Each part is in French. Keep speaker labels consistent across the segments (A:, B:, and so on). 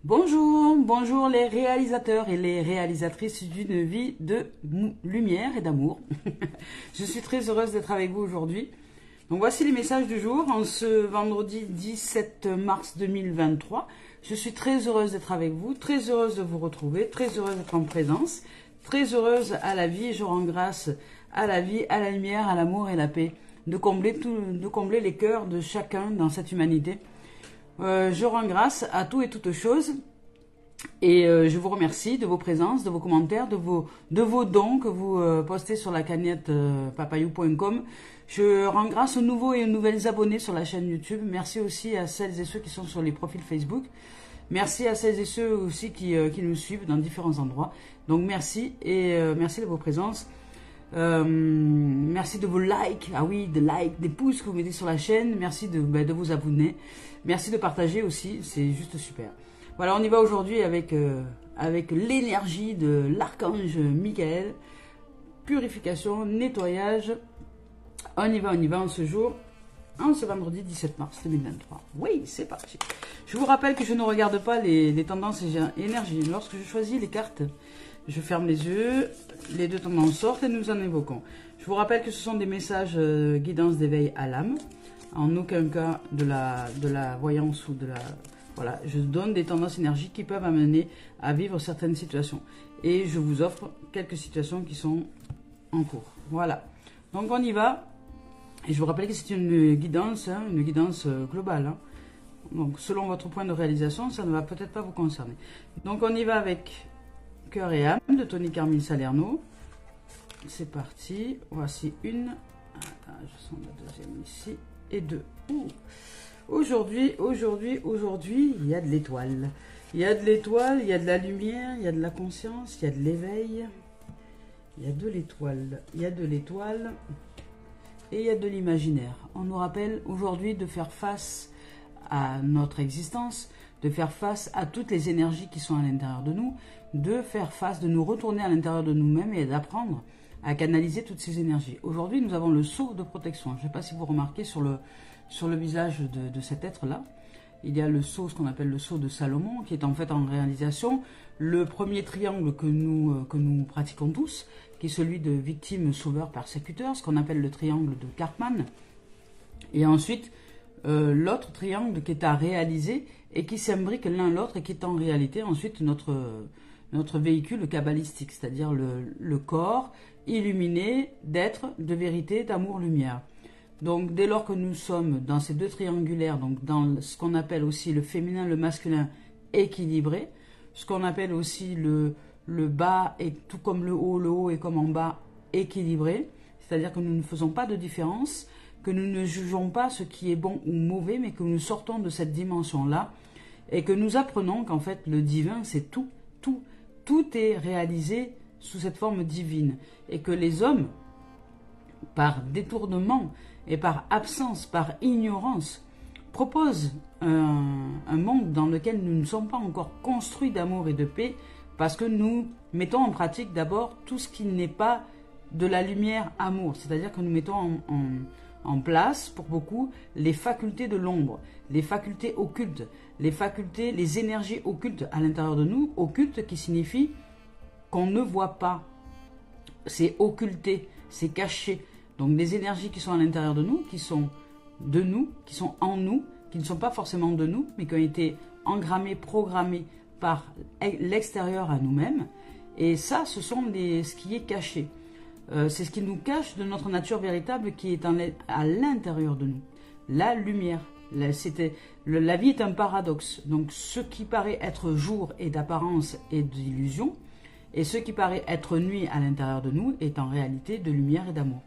A: Bonjour, bonjour les réalisateurs et les réalisatrices d'une vie de lumière et d'amour. Je suis très heureuse d'être avec vous aujourd'hui. Donc voici les messages du jour en ce vendredi 17 mars 2023. Je suis très heureuse d'être avec vous, très heureuse de vous retrouver, très heureuse d'être en présence, très heureuse à la vie. Je rends grâce à la vie, à la lumière, à l'amour et la paix, de combler les cœurs de chacun dans cette humanité. Je rends grâce à tout et toutes choses et je vous remercie de vos présences, de vos commentaires, de vos dons que vous postez sur la cagnotte papayou.com. Je rends grâce aux nouveaux et aux nouvelles abonnés sur la chaîne YouTube. Merci aussi à celles et ceux qui sont sur les profils Facebook. Merci à celles et ceux aussi qui nous suivent dans différents endroits. Donc merci et merci de vos présences. Merci de vos likes, ah oui, des pouces que vous mettez sur la chaîne. Merci de vous abonner. Merci de partager aussi, c'est juste super. Voilà, on y va aujourd'hui avec l'énergie de l'archange Michael. Purification, nettoyage. On y va en ce jour, en ce vendredi 17 mars 2023. Oui, c'est parti. Je vous rappelle que je ne regarde pas les tendances énergie. Lorsque je choisis les cartes, je ferme les yeux, les deux tendances sortent et nous en évoquons. Je vous rappelle que ce sont des messages guidance d'éveil à l'âme. En aucun cas de la voyance ou de la... Voilà, je donne des tendances énergiques qui peuvent amener à vivre certaines situations. Et je vous offre quelques situations qui sont en cours. Voilà. Donc on y va. Et je vous rappelle que c'est une guidance globale. Hein. Donc selon votre point de réalisation, ça ne va peut-être pas vous concerner. Donc on y va avec Cœur et âme de Tony Carmine Salerno. C'est parti. Voici une. Attends, je sens la deuxième ici. Et deux. Aujourd'hui, il y a de l'étoile. Il y a de l'étoile, il y a de la lumière, il y a de la conscience, il y a de l'éveil. Il y a de l'étoile. Il y a de l'étoile. Et il y a de l'imaginaire. On nous rappelle aujourd'hui de faire face à notre existence, de faire face à toutes les énergies qui sont à l'intérieur de nous, de faire face, de nous retourner à l'intérieur de nous-mêmes et d'apprendre à canaliser toutes ces énergies. Aujourd'hui, nous avons le sceau de protection. Je ne sais pas si vous remarquez sur le visage de cet être-là, il y a le sceau, ce qu'on appelle le sceau de Salomon, qui est en fait en réalisation le premier triangle que nous pratiquons tous, qui est celui de victime, sauveur, persécuteur, ce qu'on appelle le triangle de Karpman. Et ensuite, l'autre triangle qui est à réaliser et qui s'imbrique l'un l'autre et qui est en réalité ensuite notre véhicule kabbalistique, c'est-à-dire le corps illuminé d'être, de vérité, d'amour, lumière. Donc dès lors que nous sommes dans ces deux triangulaires, donc dans ce qu'on appelle aussi le féminin, le masculin équilibré, ce qu'on appelle aussi le bas et tout comme le haut est comme en bas équilibré, c'est-à-dire que nous ne faisons pas de différence, que nous ne jugeons pas ce qui est bon ou mauvais, mais que nous sortons de cette dimension-là et que nous apprenons qu'en fait le divin c'est tout est réalisé sous cette forme divine et que les hommes, par détournement et par absence, par ignorance, proposent un monde dans lequel nous ne sommes pas encore construits d'amour et de paix parce que nous mettons en pratique d'abord tout ce qui n'est pas de la lumière amour, c'est-à-dire que nous mettons en place, pour beaucoup, les facultés de l'ombre, les facultés occultes, les énergies occultes à l'intérieur de nous, occultes qui signifie qu'on ne voit pas, c'est occulté, c'est caché. Donc des énergies qui sont à l'intérieur de nous, qui sont en nous, qui ne sont pas forcément de nous, mais qui ont été engrammées, programmées par l'extérieur à nous-mêmes. Et ça, ce sont ce qui est caché. C'est ce qui nous cache de notre nature véritable qui est à l'intérieur de nous. La lumière. La vie est un paradoxe. Donc ce qui paraît être jour est d'apparence et d'illusion, et ce qui paraît être nuit à l'intérieur de nous est en réalité de lumière et d'amour.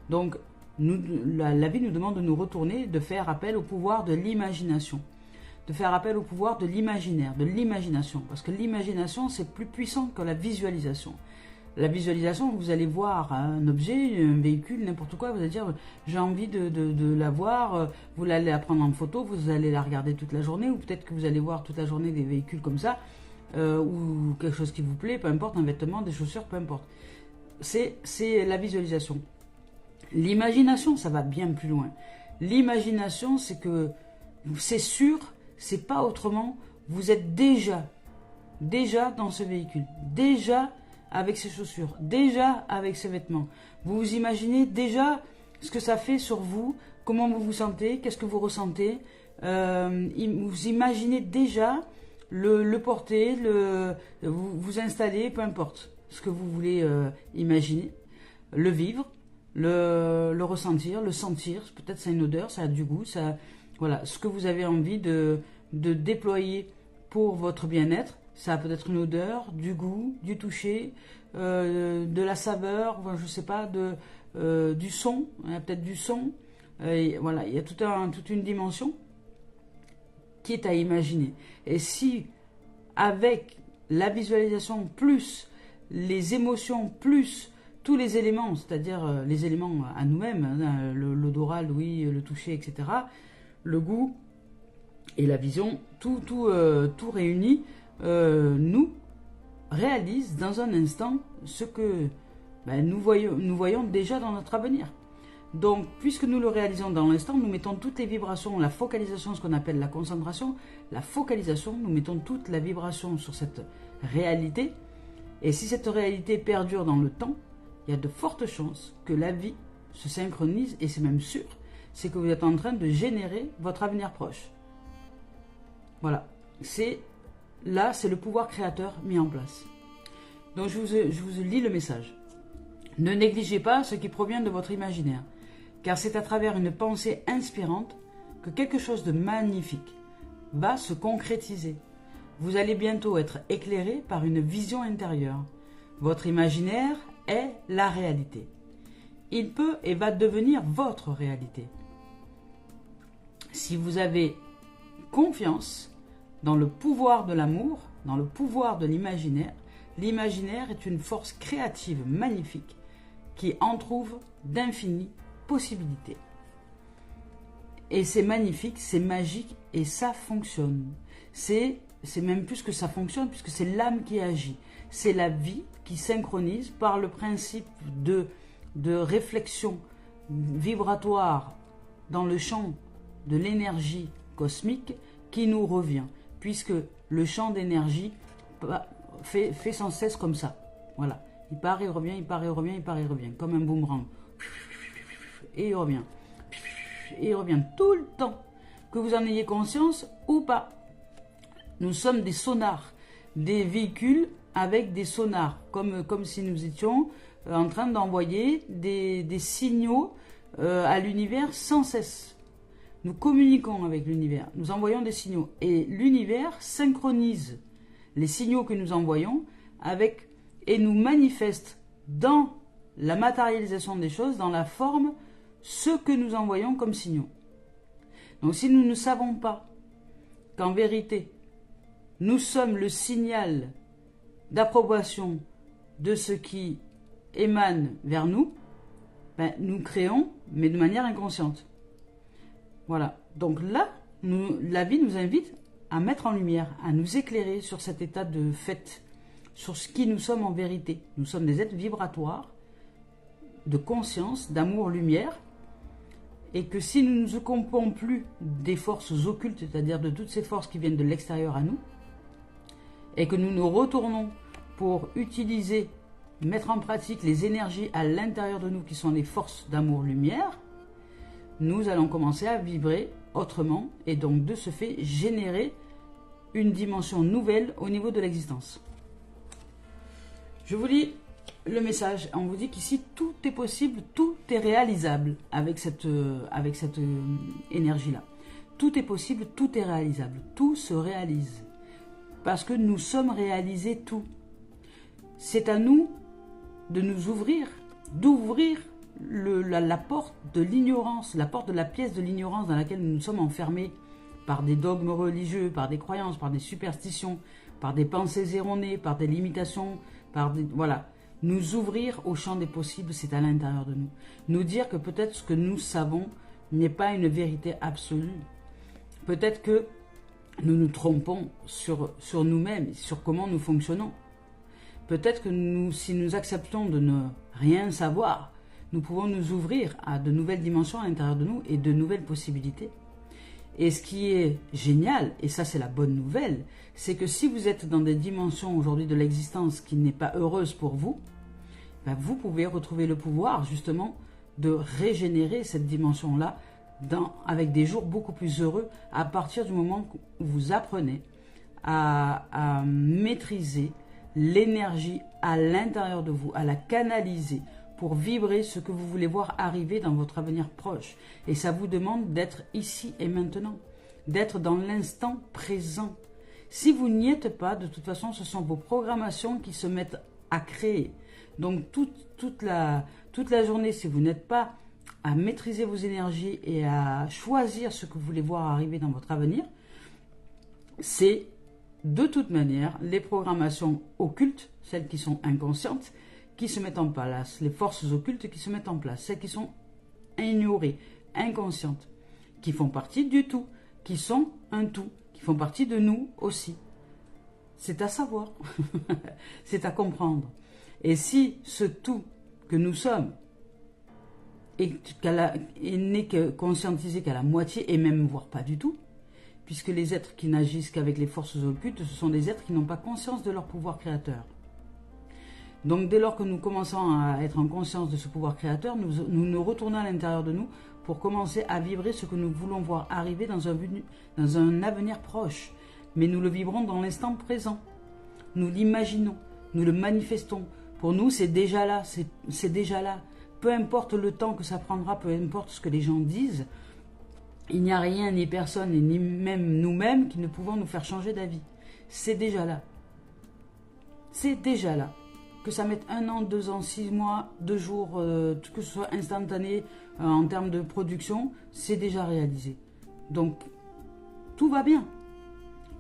A: Donc la vie nous demande de nous retourner, de faire appel au pouvoir de l'imagination, de faire appel au pouvoir de l'imaginaire, de l'imagination, parce que l'imagination c'est plus puissant que la visualisation. La visualisation, vous allez voir un objet, un véhicule, n'importe quoi, vous allez dire j'ai envie de la voir, vous allez la prendre en photo, vous allez la regarder toute la journée, ou peut-être que vous allez voir toute la journée des véhicules comme ça, ou quelque chose qui vous plaît, peu importe, un vêtement, des chaussures, peu importe. C'est la visualisation. L'imagination, ça va bien plus loin. L'imagination, c'est que c'est sûr, c'est pas autrement vous êtes déjà dans ce véhicule, déjà avec ces chaussures, déjà avec ces vêtements. Vous vous imaginez déjà ce que ça fait sur vous, comment vous vous sentez, qu'est-ce que vous ressentez. Vous imaginez déjà le porter, vous installer, peu importe ce que vous voulez imaginer, le vivre, le ressentir, le sentir. Peut-être ça a une odeur, ça a du goût, ça, voilà, ce que vous avez envie de déployer pour votre bien-être. Ça a peut-être une odeur, du goût, du toucher, de la saveur, je ne sais pas, du son, il y a peut-être du son. Voilà, il y a toute une dimension qui est à imaginer. Et si, avec la visualisation, plus les émotions, plus tous les éléments, c'est-à-dire les éléments à nous-mêmes, hein, l'odorat, l'ouïe, le toucher, etc., le goût et la vision, tout réuni, nous réalise dans un instant ce que nous voyons déjà dans notre avenir. Donc, puisque nous le réalisons dans l'instant, nous mettons toutes les vibrations, la focalisation, ce qu'on appelle la concentration, la focalisation, nous mettons toute la vibration sur cette réalité. Et si cette réalité perdure dans le temps, il y a de fortes chances que la vie se synchronise, et c'est même sûr, c'est que vous êtes en train de générer votre avenir proche. Voilà, c'est le pouvoir créateur mis en place. Donc je vous lis le message. Ne négligez pas ce qui provient de votre imaginaire, car c'est à travers une pensée inspirante que quelque chose de magnifique va se concrétiser. Vous allez bientôt être éclairé par une vision intérieure. Votre imaginaire est la réalité. Il peut et va devenir votre réalité. Si vous avez confiance dans le pouvoir de l'amour, dans le pouvoir de l'imaginaire est une force créative magnifique qui entrouvre d'infinies possibilités. Et c'est magnifique, c'est magique et ça fonctionne. C'est même plus que ça fonctionne puisque c'est l'âme qui agit. C'est la vie qui synchronise par le principe de réflexion vibratoire dans le champ de l'énergie cosmique qui nous revient. Puisque le champ d'énergie fait sans cesse comme ça. Voilà. Il part, il revient, il part, il revient, il part, il revient. Comme un boomerang. Et il revient. Et il revient tout le temps. Que vous en ayez conscience ou pas. Nous sommes des sonars. Des véhicules avec des sonars. Comme si nous étions en train d'envoyer des signaux à l'univers sans cesse. Nous communiquons avec l'univers, nous envoyons des signaux et l'univers synchronise les signaux que nous envoyons avec et nous manifeste dans la matérialisation des choses, dans la forme, ce que nous envoyons comme signaux. Donc si nous ne savons pas qu'en vérité, nous sommes le signal d'approbation de ce qui émane vers nous, nous créons, mais de manière inconsciente. Voilà, donc là, la vie nous invite à mettre en lumière, à nous éclairer sur cet état de fait, sur ce qui nous sommes en vérité. Nous sommes des êtres vibratoires, de conscience, d'amour, lumière, et que si nous ne nous occupons plus des forces occultes, c'est-à-dire de toutes ces forces qui viennent de l'extérieur à nous, et que nous nous retournons pour utiliser, mettre en pratique les énergies à l'intérieur de nous qui sont les forces d'amour, lumière, nous allons commencer à vibrer autrement et donc de ce fait générer une dimension nouvelle au niveau de l'existence. Je vous lis le message. On vous dit qu'ici tout est possible, tout est réalisable avec cette énergie-là. Tout est possible, tout est réalisable, tout se réalise. Parce que nous sommes réalisés tout. C'est à nous de nous ouvrir, d'ouvrir la porte de l'ignorance, la porte de la pièce de l'ignorance dans laquelle nous nous sommes enfermés par des dogmes religieux, par des croyances, par des superstitions, par des pensées erronées, par des limitations, voilà. Nous ouvrir au champ des possibles, c'est à l'intérieur de nous. Nous dire que peut-être ce que nous savons n'est pas une vérité absolue. Peut-être que nous nous trompons sur nous-mêmes, sur comment nous fonctionnons. Peut-être que si nous acceptons de ne rien savoir, nous pouvons nous ouvrir à de nouvelles dimensions à l'intérieur de nous et de nouvelles possibilités. Et ce qui est génial, et ça c'est la bonne nouvelle, c'est que si vous êtes dans des dimensions aujourd'hui de l'existence qui n'est pas heureuse pour vous, ben vous pouvez retrouver le pouvoir justement de régénérer cette dimension-là avec des jours beaucoup plus heureux à partir du moment où vous apprenez à maîtriser l'énergie à l'intérieur de vous, à la canaliser pour vibrer ce que vous voulez voir arriver dans votre avenir proche. Et ça vous demande d'être ici et maintenant, d'être dans l'instant présent. Si vous n'y êtes pas, de toute façon, ce sont vos programmations qui se mettent à créer. Donc toute la journée, si vous n'êtes pas à maîtriser vos énergies et à choisir ce que vous voulez voir arriver dans votre avenir, c'est de toute manière les programmations occultes, celles qui sont inconscientes, qui se mettent en place, les forces occultes qui se mettent en place, celles qui sont ignorées, inconscientes, qui font partie du tout, qui sont un tout, qui font partie de nous aussi. C'est à savoir, c'est à comprendre. Et si ce tout que nous sommes n'est que conscientisé qu'à la moitié, et même voire pas du tout, puisque les êtres qui n'agissent qu'avec les forces occultes, ce sont des êtres qui n'ont pas conscience de leur pouvoir créateur. Donc dès lors que nous commençons à être en conscience de ce pouvoir créateur, nous nous retournons à l'intérieur de nous pour commencer à vibrer ce que nous voulons voir arriver dans un avenir proche. Mais nous le vibrons dans l'instant présent. Nous l'imaginons, nous le manifestons. Pour nous, c'est déjà là, c'est déjà là. Peu importe le temps que ça prendra, peu importe ce que les gens disent, il n'y a rien, ni personne, ni même nous-mêmes qui ne pouvons nous faire changer d'avis. C'est déjà là. C'est déjà là. Que ça mette 1 an, 2 ans, 6 mois, 2 jours, que ce soit instantané en termes de production, c'est déjà réalisé. Donc, tout va bien.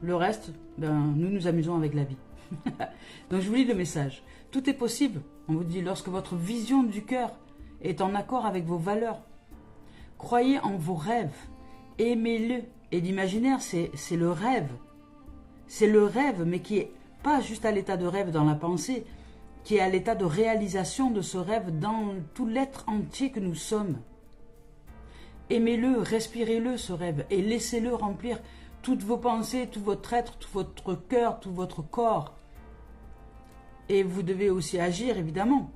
A: Le reste, nous nous amusons avec la vie. Donc, je vous lis le message. Tout est possible, on vous dit, lorsque votre vision du cœur est en accord avec vos valeurs. Croyez en vos rêves, aimez-le. Et l'imaginaire, c'est le rêve. C'est le rêve, mais qui est pas juste à l'état de rêve dans la pensée, qui est à l'état de réalisation de ce rêve dans tout l'être entier que nous sommes. Aimez-le, respirez-le ce rêve et laissez-le remplir toutes vos pensées, tout votre être, tout votre cœur, tout votre corps. Et vous devez aussi agir, évidemment.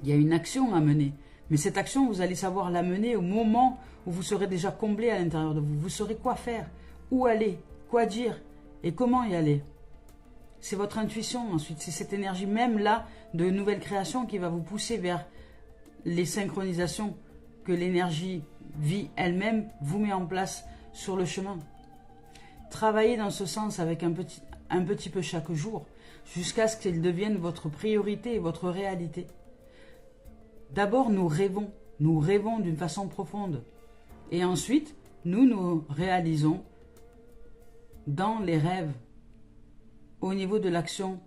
A: Il y a une action à mener. Mais cette action, vous allez savoir la mener au moment où vous serez déjà comblé à l'intérieur de vous. Vous saurez quoi faire, où aller, quoi dire et comment y aller. C'est votre intuition ensuite, c'est cette énergie même là de nouvelle création qui va vous pousser vers les synchronisations que l'énergie vie elle-même vous met en place sur le chemin. Travaillez dans ce sens avec un petit peu chaque jour jusqu'à ce qu'il devienne votre priorité et votre réalité. D'abord, nous rêvons d'une façon profonde. Et ensuite, nous réalisons dans les rêves, au niveau de l'action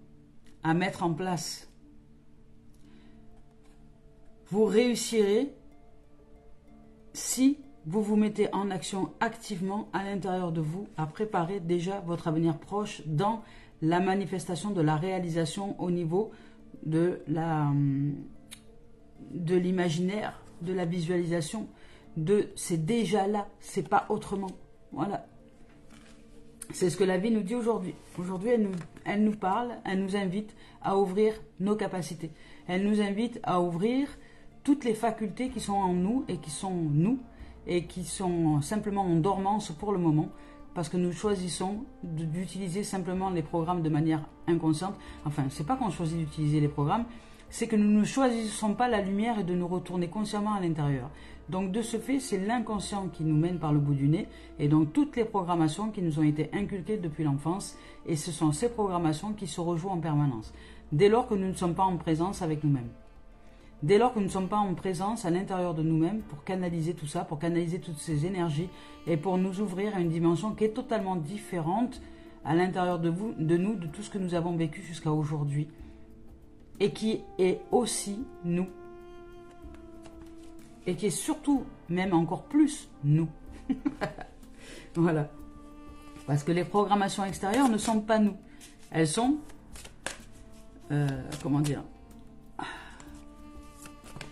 A: à mettre en place. Vous réussirez si vous vous mettez en action activement à l'intérieur de vous à préparer déjà votre avenir proche dans la manifestation de la réalisation au niveau de l'imaginaire, de la visualisation, c'est déjà là, c'est pas autrement. Voilà. C'est ce que la vie nous dit aujourd'hui. Aujourd'hui, elle nous parle, elle nous invite à ouvrir nos capacités. Elle nous invite à ouvrir toutes les facultés qui sont en nous et qui sont nous et qui sont simplement en dormance pour le moment parce que nous choisissons d'utiliser simplement les programmes de manière inconsciente. Enfin, c'est pas qu'on choisit d'utiliser les programmes, c'est que nous ne choisissons pas la lumière et de nous retourner consciemment à l'intérieur. Donc de ce fait, c'est l'inconscient qui nous mène par le bout du nez et donc toutes les programmations qui nous ont été inculquées depuis l'enfance et ce sont ces programmations qui se rejouent en permanence. Dès lors que nous ne sommes pas en présence avec nous-mêmes. Dès lors que nous ne sommes pas en présence à l'intérieur de nous-mêmes pour canaliser tout ça, pour canaliser toutes ces énergies et pour nous ouvrir à une dimension qui est totalement différente à l'intérieur de nous, de tout ce que nous avons vécu jusqu'à aujourd'hui et qui est aussi nous. Et qui est surtout, même encore plus, nous. Voilà. Parce que les programmations extérieures ne sont pas nous. Elles sont... comment dire ?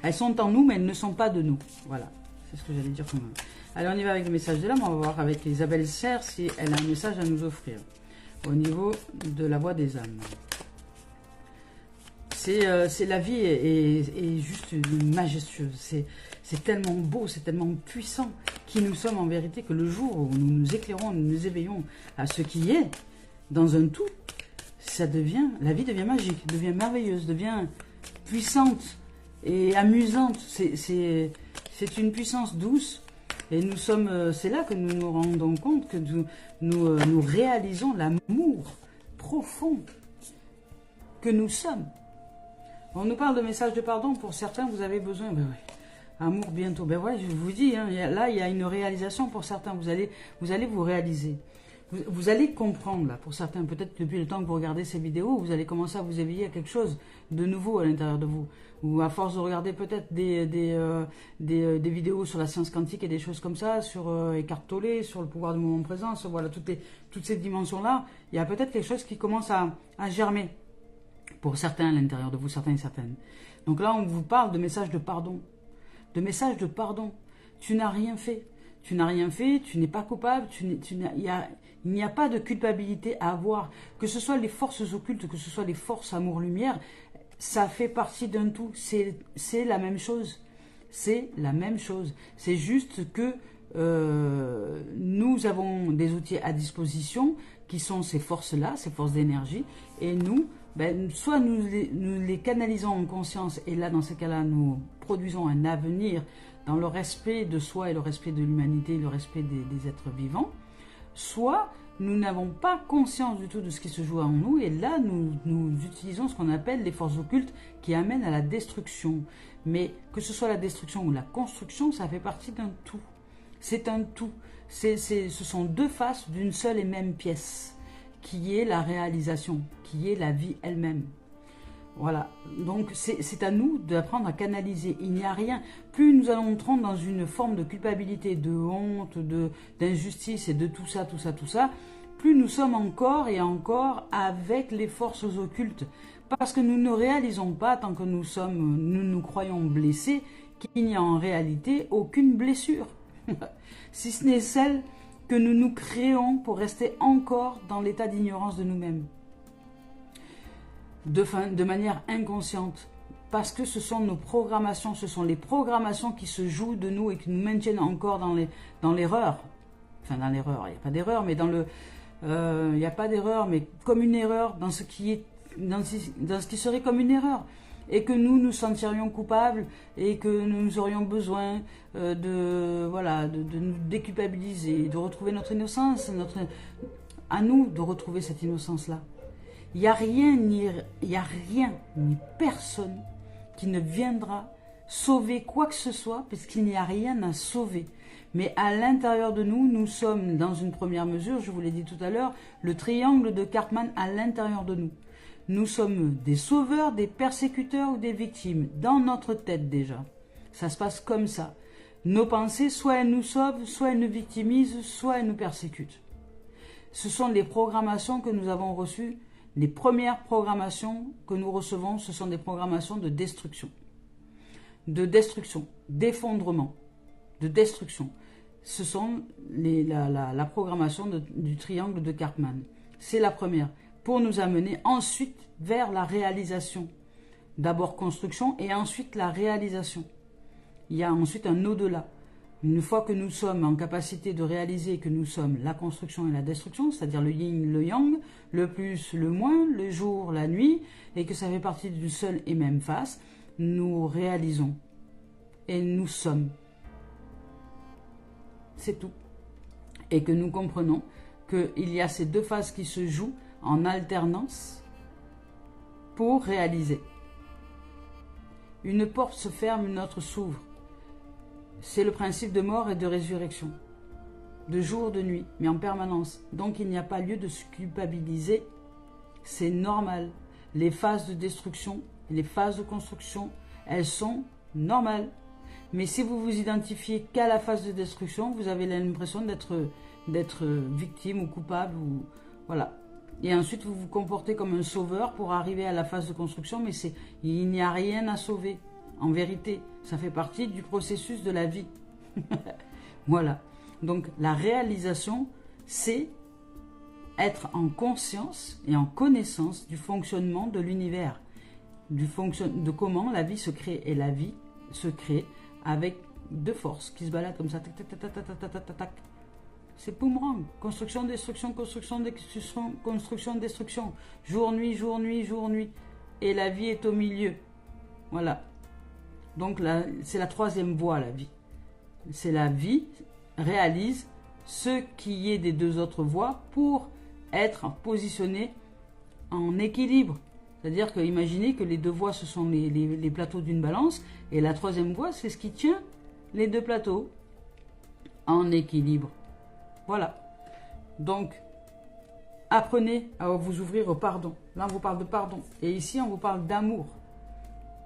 A: Elles sont en nous, mais elles ne sont pas de nous. Voilà. C'est ce que j'allais dire. Allez, on y va avec le message de l'âme. On va voir avec Isabelle Serre si elle a un message à nous offrir au niveau de la voix des âmes. C'est la vie est juste majestueuse. C'est tellement beau, c'est tellement puissant qui nous sommes en vérité que le jour où nous nous éclairons, nous nous éveillons à ce qui est dans un tout, la vie devient magique, devient merveilleuse, devient puissante et amusante. C'est une puissance douce et nous sommes, c'est là que nous nous rendons compte que nous réalisons l'amour profond que nous sommes. On nous parle de message de pardon. Pour certains, vous avez besoin. Ben oui, amour bientôt. Ben ouais, je vous dis, hein, là, il y a une réalisation pour certains. Vous allez vous réaliser. Vous allez comprendre, là, pour certains. Peut-être depuis le temps que vous regardez ces vidéos, vous allez commencer à vous éveiller à quelque chose de nouveau à l'intérieur de vous. Ou à force de regarder peut-être des vidéos sur la science quantique et des choses comme ça, sur Eckhart Tolle, sur le pouvoir du moment présent, sur voilà, toutes ces dimensions-là, il y a peut-être quelque chose qui commence à germer. Pour certains à l'intérieur de vous, certains et certaines. Donc là, on vous parle de message de pardon. De message de pardon. Tu n'as rien fait. Tu n'as rien fait, tu n'es pas coupable, il n'y a pas de culpabilité à avoir. Que ce soit les forces occultes, que ce soit les forces amour-lumière, ça fait partie d'un tout. C'est la même chose. C'est la même chose. C'est juste que nous avons des outils à disposition qui sont ces forces-là, ces forces d'énergie, et nous, soit nous les canalisons en conscience, et là, dans ces cas-là, nous produisons un avenir dans le respect de soi et le respect de l'humanité, le respect des êtres vivants, soit nous n'avons pas conscience du tout de ce qui se joue en nous, et là, nous utilisons ce qu'on appelle les forces occultes qui amènent à la destruction. Mais que ce soit la destruction ou la construction, ça fait partie d'un tout. C'est un tout. Ce sont deux faces d'une seule et même pièce, qui est la réalisation, qui est la vie elle-même. Voilà, donc c'est à nous d'apprendre à canaliser. Il n'y a rien. Plus nous allons entrer dans une forme de culpabilité, de honte, d'injustice et de tout ça, plus nous sommes encore et encore avec les forces occultes. Parce que nous ne réalisons pas, tant que nous nous croyons blessés, qu'il n'y a en réalité aucune blessure. Si ce n'est celle que nous nous créons pour rester encore dans l'état d'ignorance de nous-mêmes. De manière inconsciente. Parce que ce sont nos programmations, ce sont les programmations qui se jouent de nous et qui nous maintiennent encore dans l'erreur. Enfin, dans l'erreur, il n'y a pas d'erreur, mais il n'y a pas d'erreur, mais comme une erreur dans ce qui serait comme une erreur. Et que nous sentirions coupables et que nous aurions besoin de nous déculpabiliser, de retrouver notre innocence, à nous de retrouver cette innocence-là. Il n'y a rien ni personne qui ne viendra sauver quoi que ce soit, puisqu'il n'y a rien à sauver. Mais à l'intérieur de nous, nous sommes dans une première mesure, je vous l'ai dit tout à l'heure, le triangle de Karpman à l'intérieur de nous. Nous sommes des sauveurs, des persécuteurs ou des victimes, dans notre tête déjà. Ça se passe comme ça. Nos pensées, soit elles nous sauvent, soit elles nous victimisent, soit elles nous persécutent. Ce sont les programmations que nous avons reçues. Les premières programmations que nous recevons, ce sont des programmations de destruction. De destruction, d'effondrement, de destruction. Ce sont la programmation du triangle de Karpman. C'est la première. Pour nous amener ensuite vers la réalisation. D'abord construction et ensuite la réalisation. Il y a ensuite un au-delà. Une fois que nous sommes en capacité de réaliser que nous sommes la construction et la destruction, c'est-à-dire le yin, le yang, le plus, le moins, le jour, la nuit, et que ça fait partie d'une seule et même face, nous réalisons. Et nous sommes. C'est tout. Et que nous comprenons qu'il y a ces deux phases qui se jouent en alternance pour réaliser. Une porte se ferme, une autre s'ouvre. C'est le principe de mort et de résurrection, de jour, de nuit, mais en permanence. Donc il n'y a pas lieu de se culpabiliser, c'est normal. Les phases de destruction et les phases de construction, elles sont normales. Mais si vous vous identifiez qu'à la phase de destruction, vous avez l'impression d'être victime ou coupable, ou voilà. Et ensuite, vous vous comportez comme un sauveur pour arriver à la phase de construction, mais il n'y a rien à sauver. En vérité, ça fait partie du processus de la vie. Voilà. Donc la réalisation, c'est être en conscience et en connaissance du fonctionnement de l'univers, de comment la vie se crée. Et la vie se crée avec deux forces qui se baladent comme ça. Tac, tac, tac, tac, tac, tac, tac, tac, tac. C'est boomerang. Construction, destruction, construction, destruction, construction, destruction. Jour, nuit, jour, nuit, jour, nuit. Et la vie est au milieu. Voilà. Donc là, c'est la troisième voie, la vie. C'est la vie réalise ce qui est des deux autres voies pour être positionné en équilibre. C'est-à-dire que imaginez que les deux voies, ce sont les plateaux d'une balance, et la troisième voie, c'est ce qui tient les deux plateaux en équilibre. Voilà. Donc, apprenez à vous ouvrir au pardon. Là, on vous parle de pardon. Et ici, on vous parle d'amour.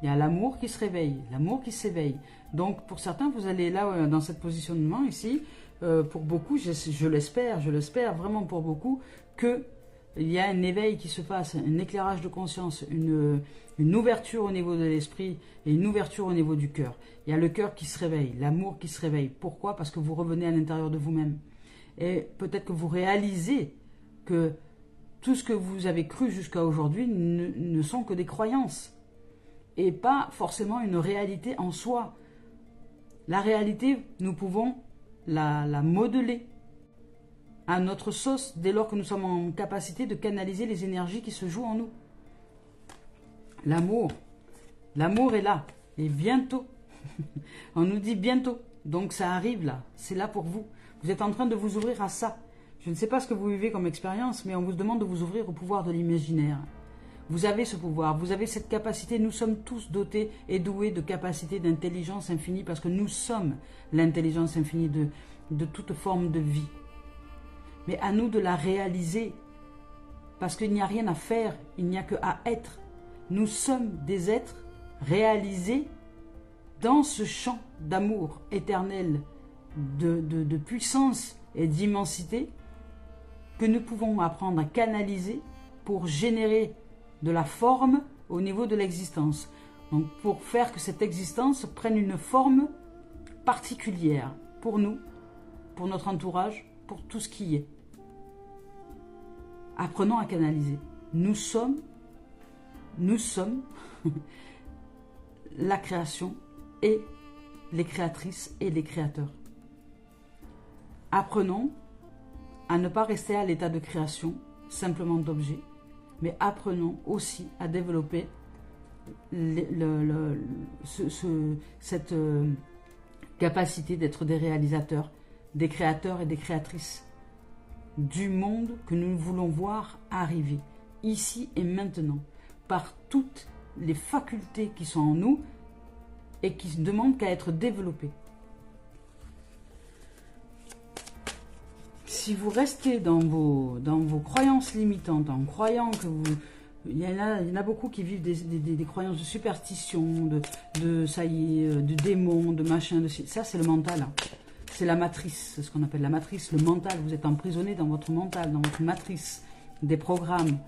A: Il y a l'amour qui se réveille, l'amour qui s'éveille. Donc, pour certains, vous allez là, dans ce positionnement ici, pour beaucoup, je l'espère vraiment pour beaucoup, qu'il y a un éveil qui se passe, un éclairage de conscience, une ouverture au niveau de l'esprit et une ouverture au niveau du cœur. Il y a le cœur qui se réveille, l'amour qui se réveille. Pourquoi? Parce que vous revenez à l'intérieur de vous-même. Et peut-être que vous réalisez que tout ce que vous avez cru jusqu'à aujourd'hui ne sont que des croyances et pas forcément une réalité en soi. La réalité, nous pouvons la modeler à notre sauce dès lors que nous sommes en capacité de canaliser les énergies qui se jouent en nous. L'amour est là, et bientôt. On nous dit bientôt, donc ça arrive là, c'est là pour vous. Vous êtes en train de vous ouvrir à ça. Je ne sais pas ce que vous vivez comme expérience, mais on vous demande de vous ouvrir au pouvoir de l'imaginaire. Vous avez ce pouvoir, vous avez cette capacité, nous sommes tous dotés et doués de capacités d'intelligence infinie parce que nous sommes l'intelligence infinie de toute forme de vie. Mais à nous de la réaliser, parce qu'il n'y a rien à faire, il n'y a que à être. Nous sommes des êtres réalisés dans ce champ d'amour éternel, de puissance et d'immensité que nous pouvons apprendre à canaliser pour générer de la forme au niveau de l'existence. Donc pour faire que cette existence prenne une forme particulière pour nous, pour notre entourage, pour tout ce qui est. Apprenons à canaliser. Nous sommes la création et les créatrices et les créateurs. Apprenons à ne pas rester à l'état de création, simplement d'objet, mais apprenons aussi à développer cette capacité d'être des réalisateurs, des créateurs et des créatrices du monde que nous voulons voir arriver, ici et maintenant, par toutes les facultés qui sont en nous et qui ne demandent qu'à être développées. Si vous restez dans vos croyances limitantes, en croyant que vous... Il y en a beaucoup qui vivent des croyances de superstition, ça y est, de démons, de machin, ça c'est le mental. Hein. C'est la matrice, c'est ce qu'on appelle la matrice, le mental. Vous êtes emprisonné dans votre mental, dans votre matrice, des programmes.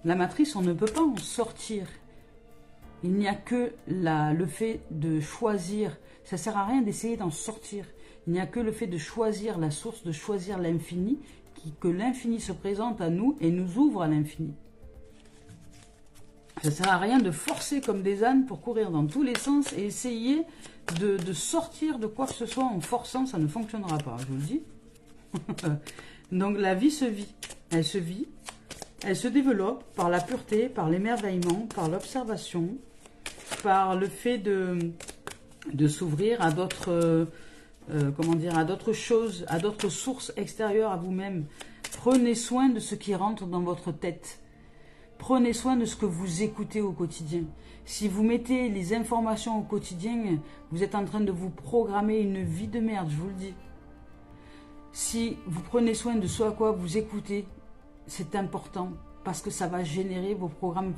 A: La matrice, on ne peut pas en sortir. Il n'y a que le fait de choisir. Ça ne sert à rien d'essayer d'en sortir. Il n'y a que le fait de choisir la source, de choisir l'infini, que l'infini se présente à nous et nous ouvre à l'infini. Ça ne sert à rien de forcer comme des ânes pour courir dans tous les sens et essayer de sortir de quoi que ce soit en forçant, ça ne fonctionnera pas, je vous le dis. Donc la vie se vit. Elle se vit, elle se développe par la pureté, par l'émerveillement, par l'observation, par le fait de s'ouvrir à d'autres... à d'autres choses, à d'autres sources extérieures à vous-même. Prenez soin de ce qui rentre dans votre tête. Prenez soin de ce que vous écoutez au quotidien. Si vous mettez les informations au quotidien, vous êtes en train de vous programmer une vie de merde, je vous le dis. Si vous prenez soin de ce à quoi vous écoutez, c'est important parce que ça va générer vos programmes.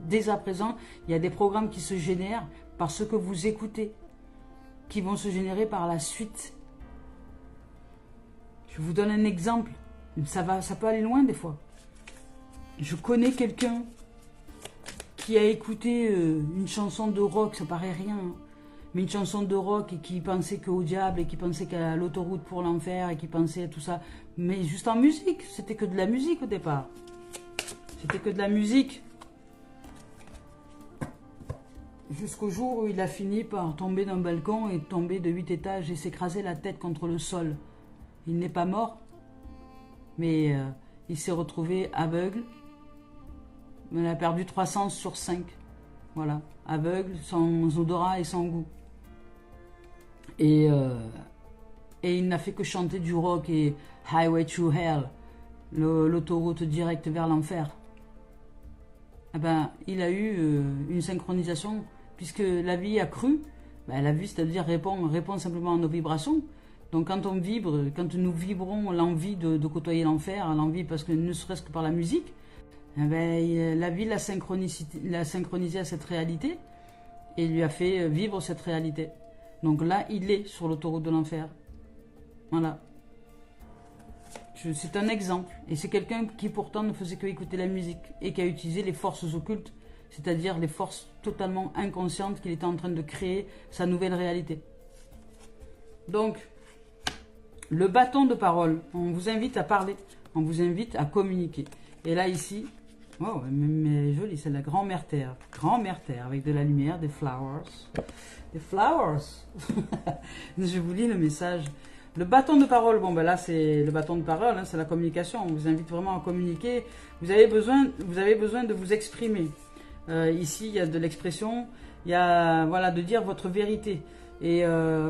A: Dès à présent, il y a des programmes qui se génèrent par ce que vous écoutez, qui vont se générer par la suite. Je vous donne un exemple. Ça peut aller loin des fois. Je connais quelqu'un qui a écouté une chanson de rock, ça paraît rien, mais une chanson de rock et qui pensait qu'au diable et qui pensait qu'à l'autoroute pour l'enfer et qui pensait à tout ça. Mais juste en musique, c'était que de la musique au départ. C'était que de la musique. Jusqu'au jour où il a fini par tomber d'un balcon et tomber de 8 étages et s'écraser la tête contre le sol. Il n'est pas mort, mais il s'est retrouvé aveugle. Il a perdu 3 sens sur 5. Voilà, aveugle, sans odorat et sans goût. Et il n'a fait que chanter du rock et Highway to Hell, l'autoroute directe vers l'enfer. Eh ben, il a eu une synchronisation, puisque la vie a cru. Ben, la vie, c'est-à-dire répond simplement à nos vibrations. Donc quand on vibre, quand nous vibrons l'envie de côtoyer l'enfer, l'envie parce que ne serait-ce que par la musique, eh ben, la vie l'a synchronisé à cette réalité et lui a fait vivre cette réalité. Donc là, il est sur l'autoroute de l'enfer. Voilà. C'est un exemple. Et c'est quelqu'un qui pourtant ne faisait que écouter la musique et qui a utilisé les forces occultes, c'est-à-dire les forces totalement inconscientes qu'il était en train de créer sa nouvelle réalité. Donc, le bâton de parole, on vous invite à parler, on vous invite à communiquer. Et là, ici, oh, mais joli, c'est la grand-mère terre. Grand-mère terre, avec de la lumière, des flowers. Des flowers. Je vous lis le message. Le bâton de parole, bon ben là c'est le bâton de parole, hein, c'est la communication. On vous invite vraiment à communiquer. Vous avez besoin de vous exprimer. Ici, il y a de l'expression, il y a voilà, de dire votre vérité. Et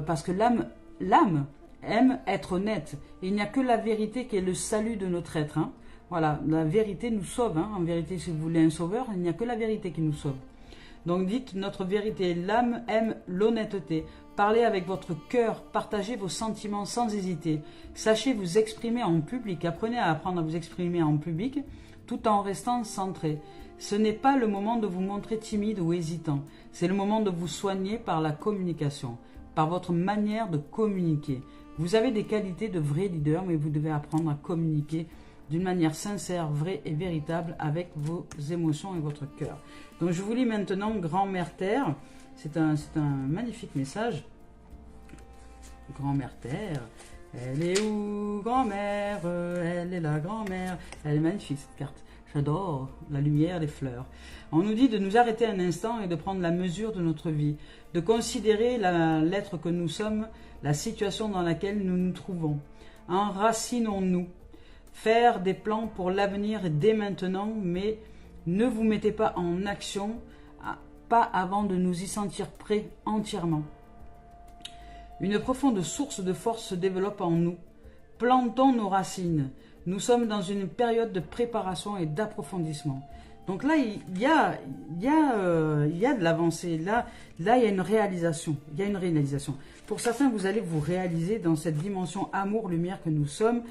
A: parce que l'âme aime être honnête. Et il n'y a que la vérité qui est le salut de notre être. Hein. Voilà, la vérité nous sauve. Hein. En vérité, si vous voulez un sauveur, il n'y a que la vérité qui nous sauve. Donc dites notre vérité. L'âme aime l'honnêteté. Parlez avec votre cœur, partagez vos sentiments sans hésiter. Sachez vous exprimer en public. Apprenez à apprendre à vous exprimer en public tout en restant centré. Ce n'est pas le moment de vous montrer timide ou hésitant. C'est le moment de vous soigner par la communication, par votre manière de communiquer. Vous avez des qualités de vrai leader, mais vous devez apprendre à communiquer d'une manière sincère, vraie et véritable avec vos émotions et votre cœur. Donc je vous lis maintenant Grand-mère Terre. C'est un magnifique message. Grand-mère Terre, elle est où, grand-mère? Elle est la grand-mère. Elle est magnifique cette carte. J'adore la lumière, les fleurs. On nous dit de nous arrêter un instant et de prendre la mesure de notre vie, de considérer l'être que nous sommes, la situation dans laquelle nous nous trouvons. Enracinons-nous, faire des plans pour l'avenir dès maintenant, mais ne vous mettez pas en action, pas avant de nous y sentir prêts entièrement. Une profonde source de force se développe en nous. Plantons nos racines. Nous sommes dans une période de préparation et d'approfondissement. Donc là, il y a de l'avancée. Là, il y a une réalisation. Il y a une réalisation. Pour certains, vous allez vous réaliser dans cette dimension amour-lumière que nous sommes.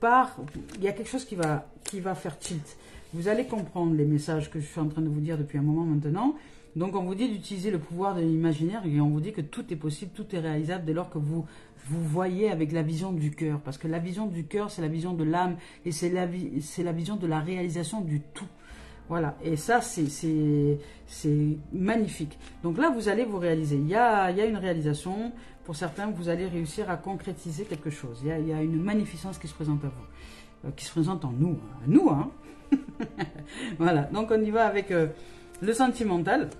A: Il y a quelque chose qui va faire tilt. Vous allez comprendre les messages que je suis en train de vous dire depuis un moment maintenant. Donc on vous dit d'utiliser le pouvoir de l'imaginaire et on vous dit que tout est possible, tout est réalisable dès lors que vous voyez avec la vision du cœur. Parce que la vision du cœur, c'est la vision de l'âme et c'est la vision de la réalisation du tout. Voilà, et ça c'est magnifique. Donc là, vous allez vous réaliser. Il y a une réalisation. Pour certains, vous allez réussir à concrétiser quelque chose. Il y a une magnificence qui se présente à vous, qui se présente en nous. À nous, hein. Voilà, donc on y va avec le sentimental.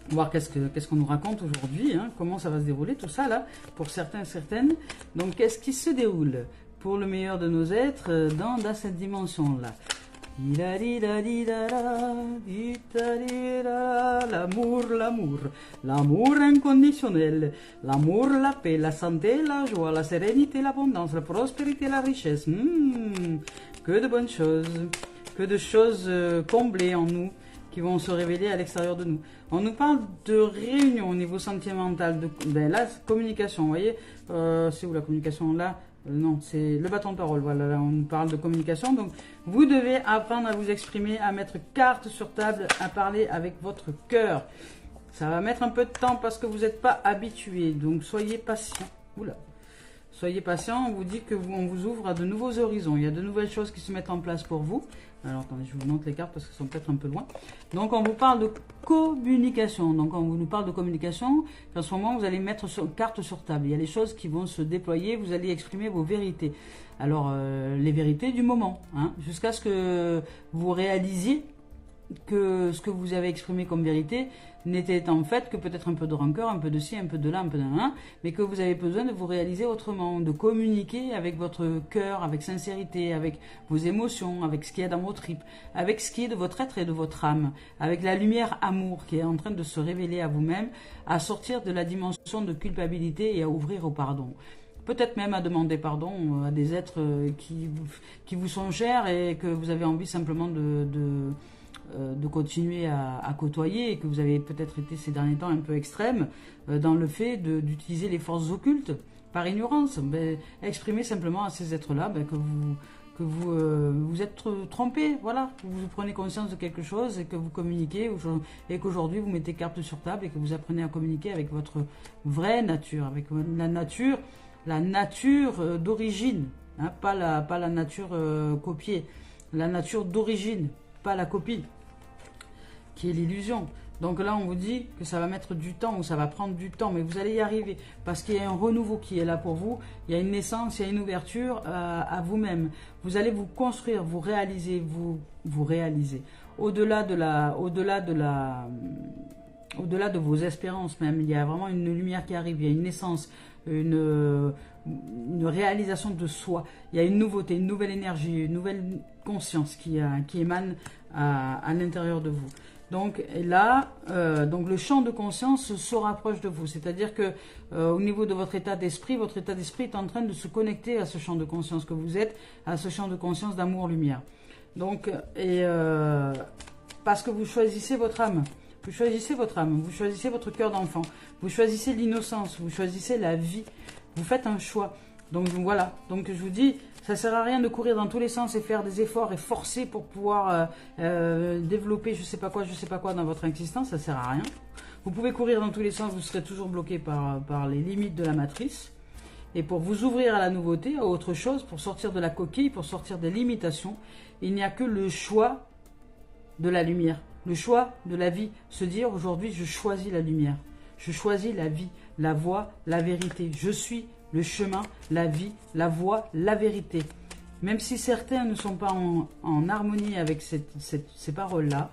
A: Voir qu'est-ce qu'on nous raconte aujourd'hui, hein, comment ça va se dérouler, tout ça là, pour certains et certaines. Donc qu'est-ce qui se déroule pour le meilleur de nos êtres dans cette dimension-là. L'amour inconditionnel, l'amour, la paix, la santé, la joie, la sérénité, l'abondance, la prospérité, la richesse. Que de bonnes choses, que de choses comblées en nous, qui vont se révéler à l'extérieur de nous. On nous parle de réunion au niveau sentimental, là, communication, vous voyez, c'est où la communication là? Non, c'est le bâton de parole, voilà, là, on nous parle de communication, donc vous devez apprendre à vous exprimer, à mettre carte sur table, à parler avec votre cœur. Ça va mettre un peu de temps parce que vous n'êtes pas habitué, donc soyez patient. Oula. Soyez patient, on vous dit qu'on vous ouvre à de nouveaux horizons, il y a de nouvelles choses qui se mettent en place pour vous. Alors, attendez, je vous montre les cartes parce qu'elles sont peut-être un peu loin. Donc, on vous parle de communication. Donc, on nous parle de communication. En ce moment, vous allez mettre carte sur table. Il y a des choses qui vont se déployer. Vous allez exprimer vos vérités. Alors, les vérités du moment. Hein, jusqu'à ce que vous réalisiez que ce que vous avez exprimé comme vérité n'était en fait que peut-être un peu de rancœur, un peu de ci, un peu de là, un peu de là, mais que vous avez besoin de vous réaliser autrement, de communiquer avec votre cœur, avec sincérité, avec vos émotions, avec ce qu'il y a dans vos tripes, avec ce qui est de votre être et de votre âme, avec la lumière amour qui est en train de se révéler à vous-même, à sortir de la dimension de culpabilité et à ouvrir au pardon. Peut-être même à demander pardon à des êtres qui vous sont chers et que vous avez envie simplement de continuer à côtoyer et que vous avez peut-être été ces derniers temps un peu extrême dans le fait d'utiliser les forces occultes par ignorance. Exprimez simplement à ces êtres-là que vous êtes trompé, voilà, que vous prenez conscience de quelque chose et que vous communiquez et qu'aujourd'hui vous mettez carte sur table et que vous apprenez à communiquer avec votre vraie nature, avec la nature d'origine, hein, pas la nature copiée, la nature d'origine, pas la copie, qui est l'illusion. Donc là, on vous dit que ça va mettre du temps, ou ça va prendre du temps, mais vous allez y arriver, parce qu'il y a un renouveau qui est là pour vous, il y a une naissance, il y a une ouverture à vous-même. Vous allez vous construire, vous réaliser, vous réaliser. Au-delà de vos espérances même, il y a vraiment une lumière qui arrive, il y a une naissance, une réalisation de soi, il y a une nouveauté, une nouvelle énergie, une nouvelle conscience qui émane à l'intérieur de vous. Donc là, donc le champ de conscience se rapproche de vous, c'est-à-dire que au niveau de votre état d'esprit est en train de se connecter à ce champ de conscience que vous êtes, à ce champ de conscience d'amour-lumière. Donc, parce que vous choisissez votre âme. Vous choisissez votre âme, vous choisissez votre cœur d'enfant, vous choisissez l'innocence, vous choisissez la vie, vous faites un choix. Donc voilà, donc je vous dis, ça ne sert à rien de courir dans tous les sens et faire des efforts et forcer pour pouvoir développer je sais pas quoi dans votre existence, ça ne sert à rien. Vous pouvez courir dans tous les sens, vous serez toujours bloqué par les limites de la matrice. Et pour vous ouvrir à la nouveauté, à autre chose, pour sortir de la coquille, pour sortir des limitations, il n'y a que le choix de la lumière. Le choix de la vie, se dire aujourd'hui je choisis la lumière, je choisis la vie, la voie, la vérité, je suis le chemin, la vie, la voie, la vérité. Même si certains ne sont pas en harmonie avec ces paroles-là,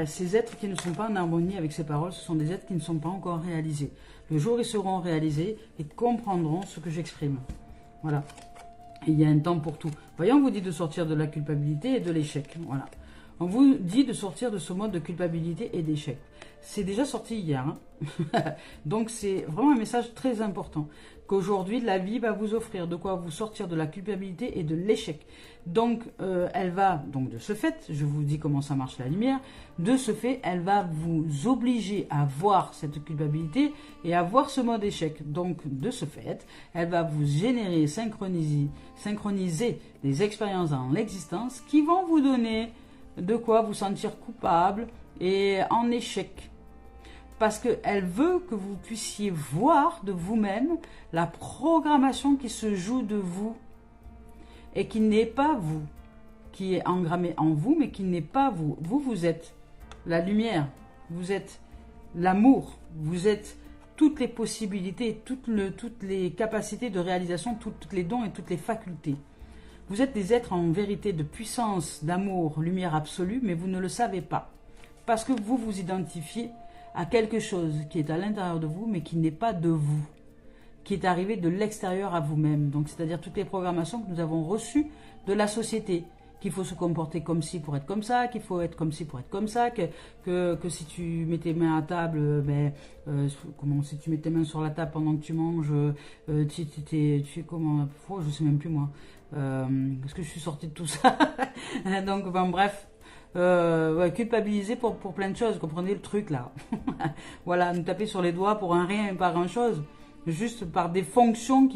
A: ces êtres qui ne sont pas en harmonie avec ces paroles, ce sont des êtres qui ne sont pas encore réalisés. Le jour où ils seront réalisés et comprendront ce que j'exprime. Voilà. Et il y a un temps pour tout. Voyons, on vous dit de sortir de la culpabilité et de l'échec. Voilà. On vous dit de sortir de ce mode de culpabilité et d'échec. C'est déjà sorti hier. Hein. Donc c'est vraiment un message très important. Qu'aujourd'hui, la vie va vous offrir de quoi vous sortir de la culpabilité et de l'échec. Donc elle va, donc de ce fait, je vous dis comment ça marche la lumière, de ce fait, elle va vous obliger à voir cette culpabilité et à voir ce mode échec. Donc de ce fait, elle va vous générer, synchroniser des expériences dans l'existence qui vont vous donner de quoi vous sentir coupable et en échec. Parce qu'elle veut que vous puissiez voir de vous-même la programmation qui se joue de vous et qui n'est pas vous, qui est engrammée en vous, mais qui n'est pas vous. Vous, vous êtes la lumière, vous êtes l'amour, vous êtes toutes les possibilités, toutes les capacités de réalisation, toutes les dons et toutes les facultés. Vous êtes des êtres en vérité de puissance, d'amour, lumière absolue, mais vous ne le savez pas. Parce que vous vous identifiez à quelque chose qui est à l'intérieur de vous, mais qui n'est pas de vous, qui est arrivé de l'extérieur à vous-même. Donc, c'est-à-dire toutes les programmations que nous avons reçues de la société, qu'il faut se comporter comme ci pour être comme ça, qu'il faut être comme ci pour être comme ça, que si tu mets tes mains à table, si tu mets tes mains sur la table pendant que tu manges, tu comment, je sais même plus moi, parce que je suis sortie de tout ça. Donc, bref. Culpabiliser pour plein de choses, vous comprenez le truc là. Voilà, nous taper sur les doigts pour un rien et pas grand chose, juste par des fonctions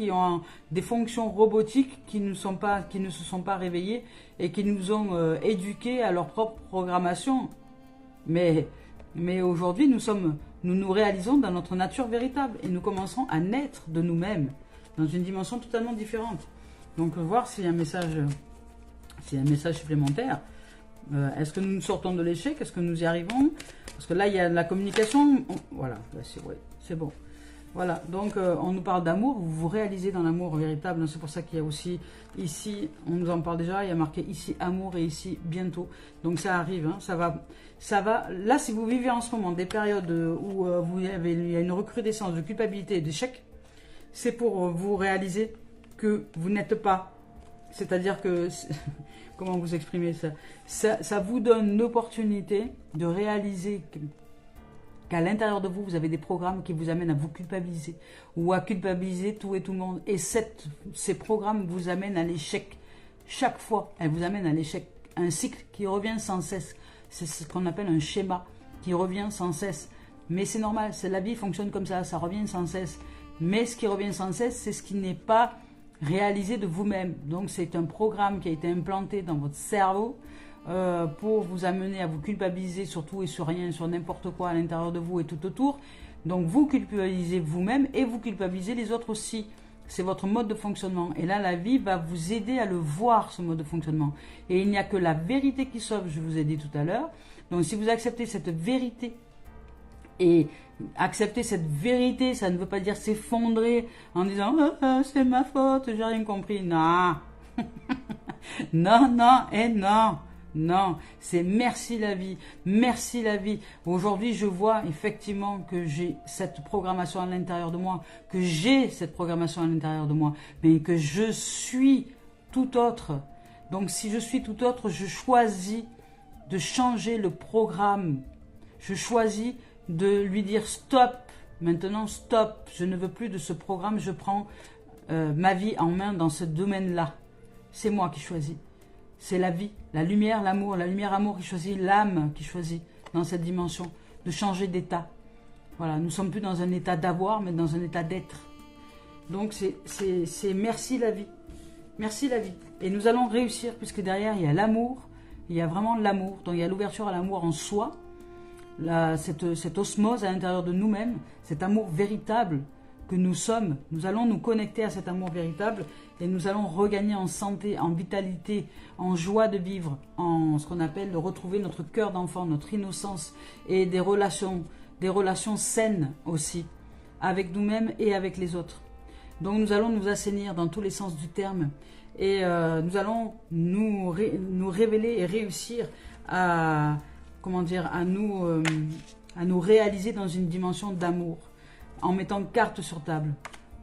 A: des fonctions robotiques qui ne se sont pas réveillées et qui nous ont éduqués à leur propre programmation. Mais aujourd'hui nous nous réalisons dans notre nature véritable et nous commençons à naître de nous-mêmes dans une dimension totalement différente. Donc voir s'il y a un message supplémentaire. Est-ce que nous sortons de l'échec? Est-ce que nous y arrivons? Parce que là, il y a de la communication. Voilà, c'est bon. Voilà, donc on nous parle d'amour, vous vous réalisez dans l'amour véritable, c'est pour ça qu'il y a aussi ici, on nous en parle déjà, il y a marqué ici amour et ici bientôt. Donc ça arrive, hein, ça va. Là, si vous vivez en ce moment des périodes où il y a une recrudescence de culpabilité et d'échec, c'est pour vous réaliser que vous n'êtes pas. C'est-à-dire que, comment vous exprimer ça? Ça vous donne l'opportunité de réaliser qu'à l'intérieur de vous, vous avez des programmes qui vous amènent à vous culpabiliser ou à culpabiliser tout et tout le monde. Et ces programmes vous amènent à l'échec. Chaque fois, elles vous amènent à l'échec. Un cycle qui revient sans cesse. C'est ce qu'on appelle un schéma qui revient sans cesse. Mais c'est normal, la vie fonctionne comme ça revient sans cesse. Mais ce qui revient sans cesse, c'est ce qui n'est pas réalisé de vous-même. Donc c'est un programme qui a été implanté dans votre cerveau pour vous amener à vous culpabiliser sur tout et sur rien, sur n'importe quoi à l'intérieur de vous et tout autour. Donc vous culpabilisez vous-même et vous culpabilisez les autres aussi. C'est votre mode de fonctionnement. Et là, la vie va vous aider à le voir, ce mode de fonctionnement. Et il n'y a que la vérité qui sauve, je vous ai dit tout à l'heure. Donc si vous acceptez cette vérité, et accepter cette vérité, ça ne veut pas dire s'effondrer en disant oh, c'est ma faute, j'ai rien compris. Non, non, c'est merci la vie, merci la vie. Aujourd'hui, je vois effectivement que j'ai cette programmation à l'intérieur de moi, mais que je suis tout autre. Donc, si je suis tout autre, je choisis de changer le programme. Je choisis de lui dire stop, maintenant stop, je ne veux plus de ce programme, je prends ma vie en main dans ce domaine-là. C'est moi qui choisis. C'est la vie, la lumière, l'amour, la lumière, amour qui choisit, l'âme qui choisit dans cette dimension, de changer d'état. Voilà, nous ne sommes plus dans un état d'avoir, mais dans un état d'être. Donc c'est merci la vie. Merci la vie. Et nous allons réussir, puisque derrière il y a l'amour, il y a vraiment l'amour, donc il y a l'ouverture à l'amour en soi, cette osmose à l'intérieur de nous-mêmes, cet amour véritable que nous sommes. Nous allons nous connecter à cet amour véritable et nous allons regagner en santé, en vitalité, en joie de vivre, en ce qu'on appelle retrouver notre cœur d'enfant, notre innocence et des relations saines aussi avec nous-mêmes et avec les autres. Donc nous allons nous assainir dans tous les sens du terme et nous allons nous révéler et réussir à nous réaliser dans une dimension d'amour, en mettant carte sur table,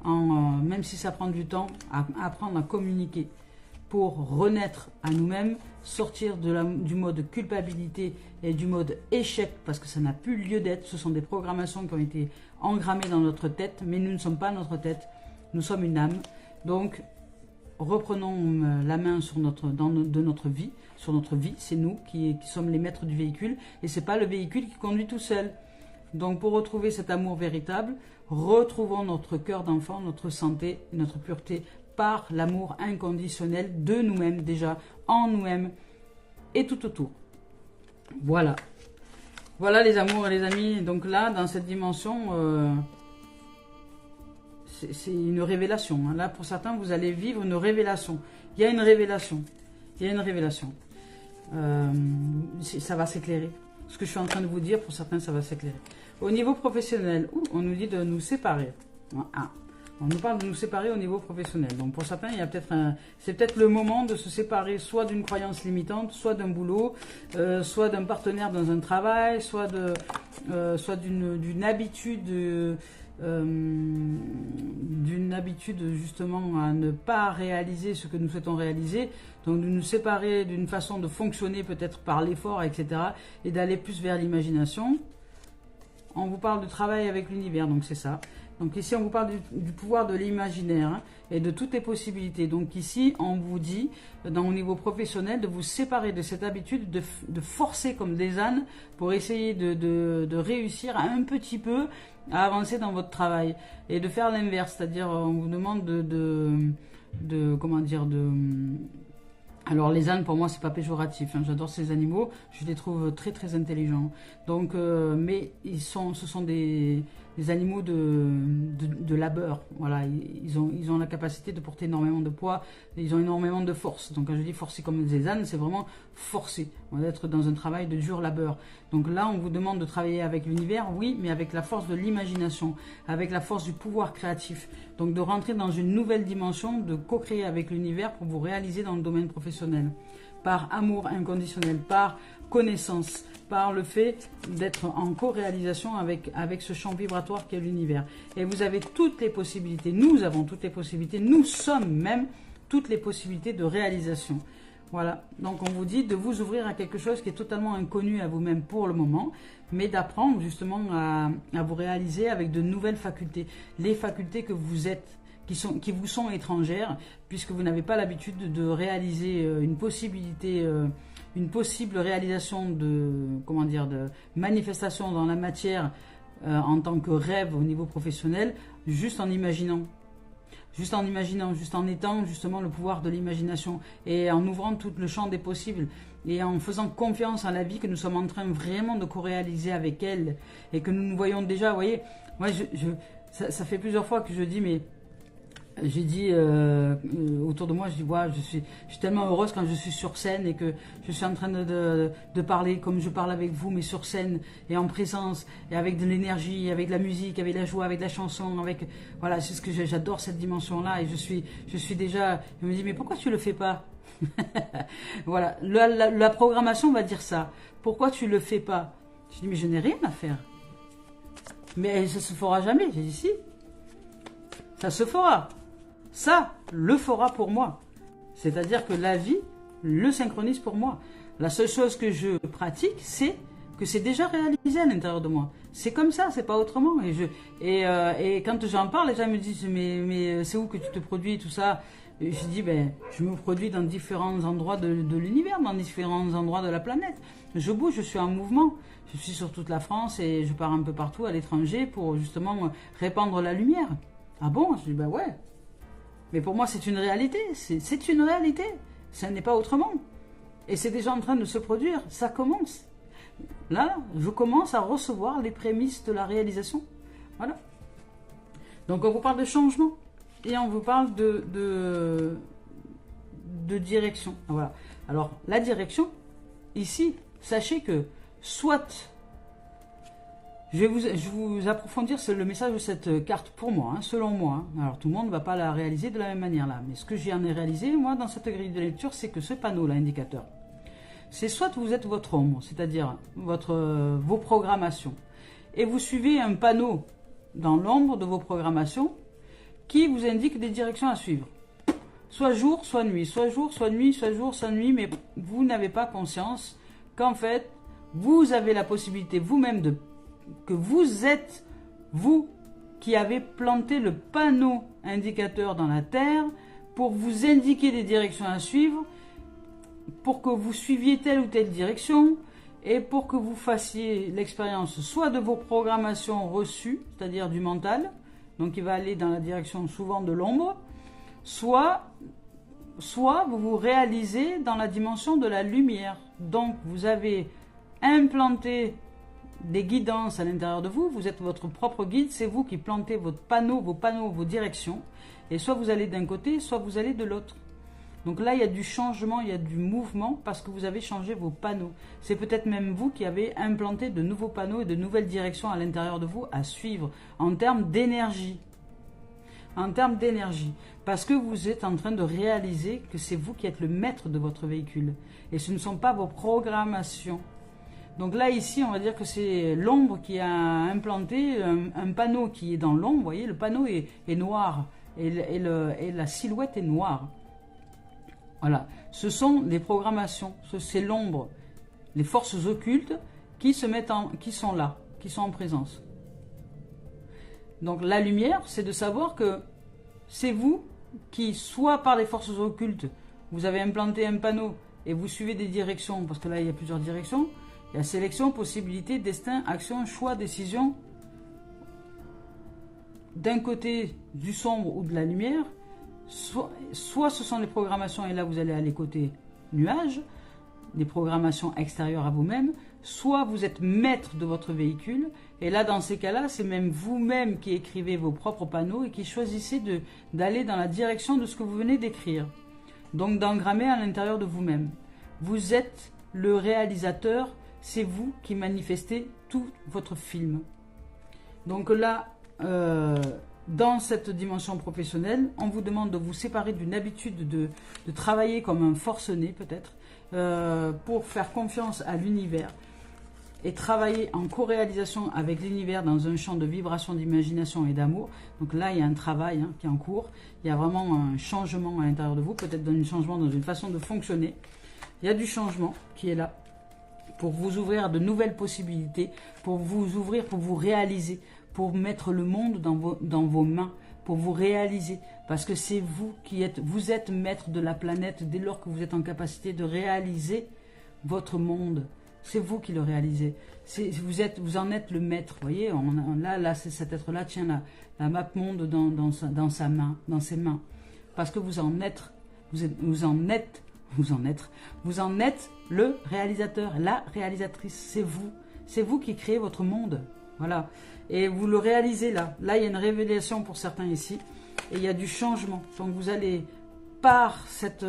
A: même si ça prend du temps, à apprendre à communiquer pour renaître à nous-mêmes, sortir du mode culpabilité et du mode échec, parce que ça n'a plus lieu d'être. Ce sont des programmations qui ont été engrammées dans notre tête, mais nous ne sommes pas notre tête, nous sommes une âme. Donc, reprenons la main de notre vie, sur notre vie, c'est nous qui sommes les maîtres du véhicule, et ce n'est pas le véhicule qui conduit tout seul. Donc pour retrouver cet amour véritable, retrouvons notre cœur d'enfant, notre santé, notre pureté, par l'amour inconditionnel de nous-mêmes déjà, en nous-mêmes, et tout autour. Voilà. Voilà les amours et les amis, donc là, dans cette dimension... c'est une révélation. Hein. Là, pour certains, vous allez vivre une révélation. Il y a une révélation. Ça va s'éclairer. Ce que je suis en train de vous dire, pour certains, ça va s'éclairer. Au niveau professionnel, on nous dit de nous séparer. On nous parle de nous séparer au niveau professionnel. Donc, pour certains, c'est peut-être le moment de se séparer soit d'une croyance limitante, soit d'un boulot, soit d'un partenaire dans un travail, soit d'une habitude... d'une habitude justement à ne pas réaliser ce que nous souhaitons réaliser, donc de nous séparer d'une façon de fonctionner peut-être par l'effort, etc., et d'aller plus vers l'imagination. On vous parle de travail avec l'univers, donc c'est ça. Donc ici on vous parle du pouvoir de l'imaginaire, hein, et de toutes les possibilités. Donc ici on vous dit, au niveau professionnel, de vous séparer de cette habitude de forcer comme des ânes pour essayer de réussir un petit peu à avancer dans votre travail, et de faire l'inverse, c'est-à-dire on vous demande alors les ânes, pour moi, c'est pas péjoratif, hein. J'adore ces animaux, je les trouve très très intelligents. Donc, mais ce sont des animaux de labeur. Voilà, ils ont la capacité de porter énormément de poids, ils ont énormément de force. Donc quand je dis forcer comme des ânes, c'est vraiment forcer. On va être dans un travail de dur labeur. Donc là, on vous demande de travailler avec l'univers, oui, mais avec la force de l'imagination, avec la force du pouvoir créatif. Donc de rentrer dans une nouvelle dimension, de co-créer avec l'univers pour vous réaliser dans le domaine professionnel. Par amour inconditionnel, par connaissance, par le fait d'être en co-réalisation avec ce champ vibratoire qu'est l'univers. Et vous avez toutes les possibilités, nous avons toutes les possibilités, nous sommes même toutes les possibilités de réalisation. Voilà, donc on vous dit de vous ouvrir à quelque chose qui est totalement inconnu à vous-même pour le moment, mais d'apprendre justement à vous réaliser avec de nouvelles facultés. Les facultés que vous êtes, qui vous sont étrangères, puisque vous n'avez pas l'habitude de réaliser une possibilité, une possible réalisation de manifestation dans la matière en tant que rêve au niveau professionnel, juste en imaginant, juste en étant justement le pouvoir de l'imagination et en ouvrant tout le champ des possibles et en faisant confiance à la vie que nous sommes en train vraiment de co-réaliser avec elle et que nous nous voyons déjà. Vous voyez, moi ça fait plusieurs fois que je dis, mais j'ai dit autour de moi, je dis ouais, je suis tellement heureuse quand je suis sur scène et que je suis en train de parler comme je parle avec vous, mais sur scène et en présence et avec de l'énergie, avec de la musique, avec la joie, avec la chanson, avec voilà, c'est ce que j'adore, cette dimension-là. Et je suis déjà, je me dis mais pourquoi tu le fais pas? Voilà, la programmation va dire ça. Pourquoi tu le fais pas? Je dis mais je n'ai rien à faire. Mais ça se fera jamais. J'ai dit si, ça se fera. Ça le fera pour moi. C'est-à-dire que la vie le synchronise pour moi. La seule chose que je pratique, c'est que c'est déjà réalisé à l'intérieur de moi. C'est comme ça, c'est pas autrement. Et quand j'en parle, les gens me disent mais c'est où que tu te produis, tout ça. Et je dis ben je me produis dans différents endroits de l'univers, dans différents endroits de la planète. Je bouge, je suis en mouvement. Je suis sur toute la France et je pars un peu partout à l'étranger pour justement répandre la lumière. Ah bon? Je dis ben ouais. Mais pour moi, c'est une réalité. C'est une réalité. Ça n'est pas autrement. Et c'est déjà en train de se produire. Ça commence. Là, je commence à recevoir les prémices de la réalisation. Voilà. Donc, on vous parle de changement. Et on vous parle de direction. Voilà. Alors, la direction, ici, sachez que soit... Je vais vous approfondir le message de cette carte pour moi, hein, selon moi. Hein. Alors tout le monde ne va pas la réaliser de la même manière là. Mais ce que j'en ai réalisé, moi, dans cette grille de lecture, c'est que ce panneau-là, indicateur, c'est soit vous êtes votre ombre, c'est-à-dire vos programmations. Et vous suivez un panneau dans l'ombre de vos programmations qui vous indique des directions à suivre. Soit jour, soit nuit. Soit jour, soit nuit, soit jour, soit nuit. Mais vous n'avez pas conscience qu'en fait, vous avez la possibilité vous-même que vous êtes, vous, qui avez planté le panneau indicateur dans la terre pour vous indiquer des directions à suivre, pour que vous suiviez telle ou telle direction et pour que vous fassiez l'expérience soit de vos programmations reçues, c'est-à-dire du mental, donc il va aller dans la direction souvent de l'ombre, soit vous vous réalisez dans la dimension de la lumière. Donc vous avez implanté des guidances à l'intérieur de vous, vous êtes votre propre guide, c'est vous qui plantez vos panneaux, vos directions, et soit vous allez d'un côté, soit vous allez de l'autre. Donc là, il y a du changement, il y a du mouvement, parce que vous avez changé vos panneaux. C'est peut-être même vous qui avez implanté de nouveaux panneaux et de nouvelles directions à l'intérieur de vous à suivre, en termes d'énergie. En termes d'énergie, parce que vous êtes en train de réaliser que c'est vous qui êtes le maître de votre véhicule, et ce ne sont pas vos programmations. Donc là, ici, on va dire que c'est l'ombre qui a implanté un panneau qui est dans l'ombre. Vous voyez, le panneau est noir et la silhouette est noire. Voilà. Ce sont les programmations, c'est l'ombre, les forces occultes qui sont là, qui sont en présence. Donc la lumière, c'est de savoir que c'est vous qui, soit par les forces occultes, vous avez implanté un panneau et vous suivez des directions, parce que là, il y a plusieurs directions. Il y a sélection, possibilité, destin, action, choix, décision. D'un côté du sombre ou de la lumière, soit ce sont les programmations, et là vous allez aller côté nuage, des programmations extérieures à vous-même, soit vous êtes maître de votre véhicule, et là, dans ces cas-là, c'est même vous-même qui écrivez vos propres panneaux et qui choisissez d'aller dans la direction de ce que vous venez d'écrire. Donc, d'engrammer à l'intérieur de vous-même. Vous êtes le réalisateur, c'est vous qui manifestez tout votre film. Donc là, dans cette dimension professionnelle, on vous demande de vous séparer d'une habitude de travailler comme un forcené peut-être, pour faire confiance à l'univers et travailler en co-réalisation avec l'univers dans un champ de vibration, d'imagination et d'amour. Donc là, il y a un travail qui est en cours, il y a vraiment un changement à l'intérieur de vous, peut-être un changement dans une façon de fonctionner. Il y a du changement qui est là pour vous ouvrir à de nouvelles possibilités, pour vous ouvrir, pour vous réaliser, pour mettre le monde dans vos mains, pour vous réaliser, parce que c'est vous qui vous êtes maître de la planète dès lors que vous êtes en capacité de réaliser votre monde. C'est vous qui le réalisez. Vous en êtes le maître. Vous voyez, là cet être-là tient la map monde dans sa main, dans ses mains, parce que vous en êtes le réalisateur, la réalisatrice. C'est vous qui créez votre monde. Voilà. Et vous le réalisez là. Là, il y a une révélation pour certains ici. Et il y a du changement. Donc, vous allez, par cette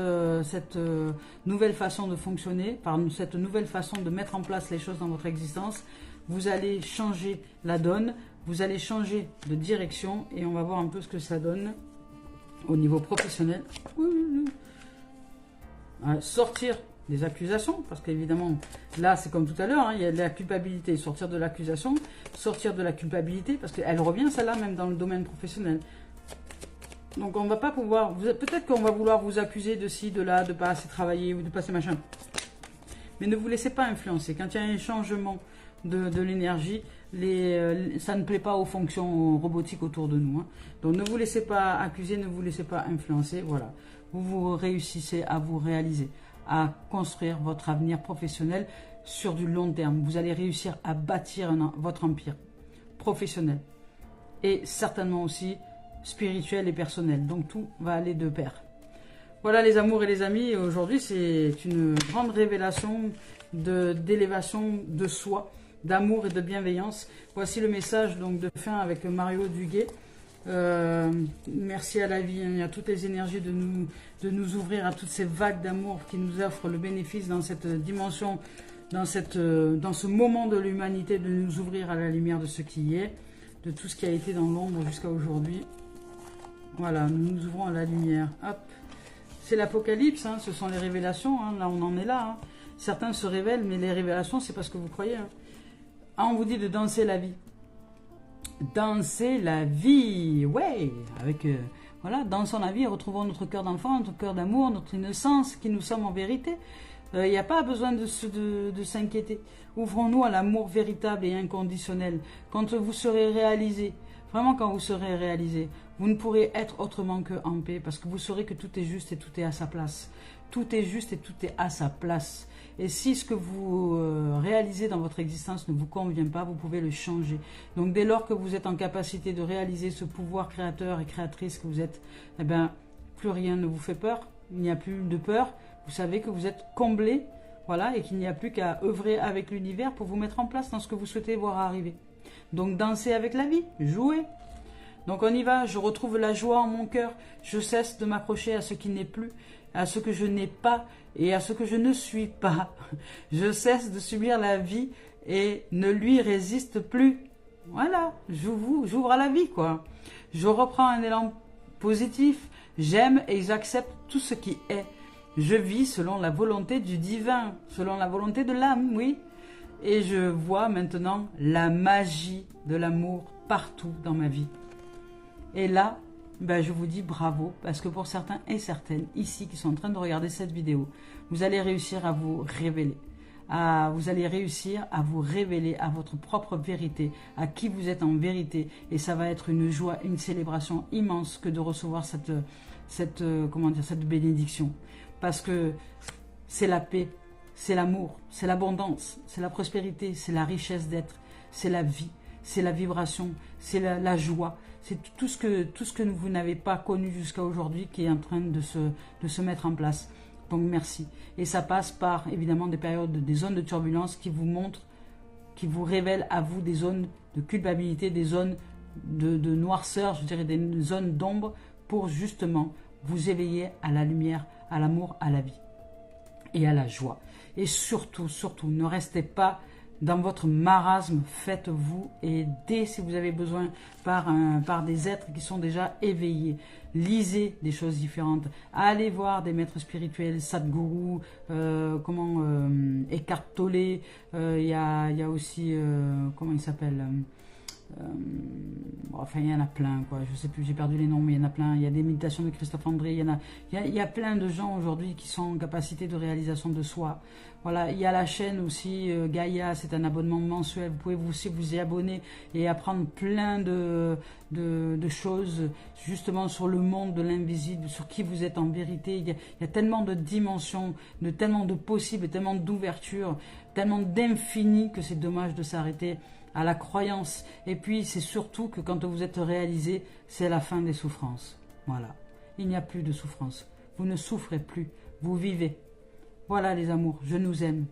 A: nouvelle façon de fonctionner, par cette nouvelle façon de mettre en place les choses dans votre existence, vous allez changer la donne. Vous allez changer de direction. Et on va voir un peu ce que ça donne au niveau professionnel. Sortir des accusations, parce qu'évidemment, là, c'est comme tout à l'heure, il y a de la culpabilité. Sortir de l'accusation, sortir de la culpabilité, parce qu'elle revient, celle-là, même dans le domaine professionnel. Donc, on ne va pas pouvoir... Peut-être qu'on va vouloir vous accuser de ci, de là, de ne pas assez travailler, ou de pas assez machin. Mais ne vous laissez pas influencer. Quand il y a un changement de l'énergie, ça ne plaît pas aux fonctions robotiques autour de nous. Donc, ne vous laissez pas accuser, ne vous laissez pas influencer. Voilà. Vous réussissez à vous réaliser, à construire votre avenir professionnel sur du long terme. Vous allez réussir à bâtir votre empire professionnel et certainement aussi spirituel et personnel. Donc tout va aller de pair. Voilà les amours et les amis. Aujourd'hui, c'est une grande révélation d'élévation de soi, d'amour et de bienveillance. Voici le message donc de fin avec Mario Duguay. Merci à la vie, il y a toutes les énergies de nous ouvrir à toutes ces vagues d'amour qui nous offrent le bénéfice dans cette dimension, dans ce moment de l'humanité, de nous ouvrir à la lumière de ce qui est, de tout ce qui a été dans l'ombre jusqu'à aujourd'hui. Voilà, nous nous ouvrons à la lumière. Hop, c'est l'apocalypse, ce sont les révélations, là on en est là. Certains se révèlent, mais les révélations, c'est parce que vous croyez. On vous dit de danser la vie. Danser la vie, ouais, avec, voilà, dansons la vie, retrouvons notre cœur d'enfant, notre cœur d'amour, notre innocence, qui nous sommes en vérité. Il n'y a pas besoin de s'inquiéter. Ouvrons-nous à l'amour véritable et inconditionnel. Quand vous serez réalisé, vraiment quand vous serez réalisé, vous ne pourrez être autrement qu'en paix, parce que vous saurez que tout est juste et tout est à sa place. Tout est juste et tout est à sa place. Et si ce que vous réalisez dans votre existence ne vous convient pas, vous pouvez le changer. Donc dès lors que vous êtes en capacité de réaliser ce pouvoir créateur et créatrice que vous êtes, eh bien, plus rien ne vous fait peur. Il n'y a plus de peur. Vous savez que vous êtes comblé, voilà, et qu'il n'y a plus qu'à œuvrer avec l'univers pour vous mettre en place dans ce que vous souhaitez voir arriver. Donc dansez avec la vie, jouez. Donc on y va, je retrouve la joie en mon cœur. Je cesse de m'accrocher à ce qui n'est plus, à ce que je n'ai pas et à ce que je ne suis pas. Je cesse de subir la vie et ne lui résiste plus. Voilà, j'ouvre à la vie, quoi. Je reprends un élan positif. J'aime et j'accepte tout ce qui est. Je vis selon la volonté du divin, selon la volonté de l'âme, oui. Et je vois maintenant la magie de l'amour partout dans ma vie. Et là, ben, je vous dis bravo, parce que pour certains et certaines ici qui sont en train de regarder cette vidéo, vous allez réussir à vous révéler. Vous allez réussir à vous révéler à votre propre vérité, à qui vous êtes en vérité. Et ça va être une joie, une célébration immense que de recevoir cette bénédiction. Parce que c'est la paix, c'est l'amour, c'est l'abondance, c'est la prospérité, c'est la richesse d'être, c'est la vie, c'est la vibration, c'est la joie. C'est tout ce que vous n'avez pas connu jusqu'à aujourd'hui qui est en train de se mettre en place. Donc merci. Et ça passe par évidemment des périodes, des zones de turbulence qui vous montrent, qui vous révèlent à vous des zones de culpabilité, des zones de noirceur, je dirais des zones d'ombre pour justement vous éveiller à la lumière, à l'amour, à la vie et à la joie. Et surtout, surtout, ne restez pas dans votre marasme, faites-vous aider si vous avez besoin par des êtres qui sont déjà éveillés. Lisez des choses différentes. Allez voir des maîtres spirituels, Sadhguru, Eckhart Tolle. Il y a aussi, comment il s'appelle enfin, il y en a plein, quoi. Je sais plus, j'ai perdu les noms, mais il y en a plein. Il y a des méditations de Christophe André. Il y a plein de gens aujourd'hui qui sont en capacité de réalisation de soi. Voilà, il y a la chaîne aussi, Gaïa, c'est un abonnement mensuel. Vous pouvez aussi vous y abonner et apprendre plein de choses, justement, sur le monde de l'invisible, sur qui vous êtes en vérité. Il y a tellement de dimensions, tellement de possibles, tellement d'ouverture, tellement d'infini que c'est dommage de s'arrêter à la croyance. Et puis c'est surtout que quand vous êtes réalisé, c'est la fin des souffrances. Voilà, il n'y a plus de souffrance. Vous ne souffrez plus, vous vivez. Voilà les amours, je nous aime.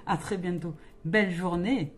A: À très bientôt. Belle journée.